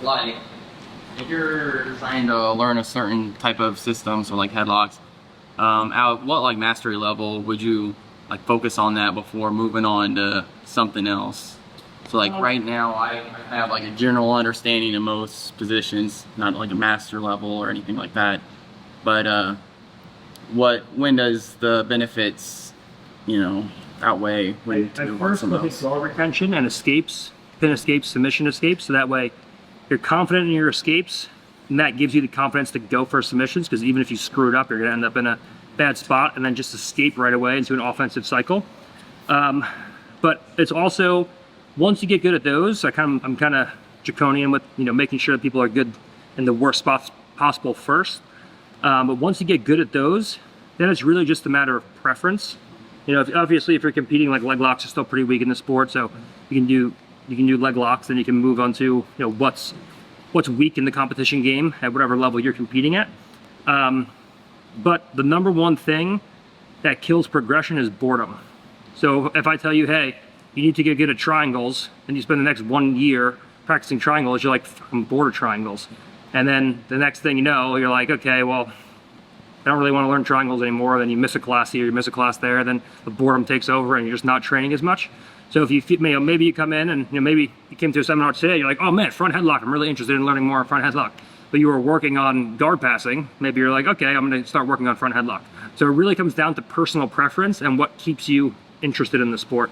like if you're trying to learn a certain type of system, so like headlocks, at what like mastery level would you like focus on that before moving on to something else? So like right now I have like a general understanding of most positions, not like a master level or anything like that. But when does the benefits, outweigh when to I move on to first something look at else? guard retention and escapes, pin escapes, submission escapes, so that way you're confident in your escapes, and that gives you the confidence to go for submissions, because even if you screw it up, you're gonna end up in a bad spot and then just escape right away into an offensive cycle. But it's also, once you get good at those, I'm kind of draconian with making sure that people are good in the worst spots possible first. But once you get good at those, then it's really just a matter of preference. Obviously if you're competing, like leg locks are still pretty weak in the sport, so you can do leg locks, then you can move on to what's weak in the competition game at whatever level you're competing at. But the number one thing that kills progression is boredom. So if I tell you, hey, you need to get good at triangles, and you spend the next 1 year practicing triangles, you're like, I'm bored of triangles. And then the next thing you know, you're like, okay, well, I don't really want to learn triangles anymore. Then you miss a class here, you miss a class there, then the boredom takes over and you're just not training as much. So if maybe you come in and maybe you came to a seminar today, you're like, oh man, front headlock, I'm really interested in learning more front headlock. But you were working on guard passing, maybe you're like, okay, I'm gonna start working on front headlock. So it really comes down to personal preference and what keeps you interested in the sport,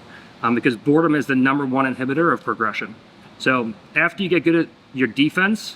because boredom is the #1 inhibitor of progression. So after you get good at your defense,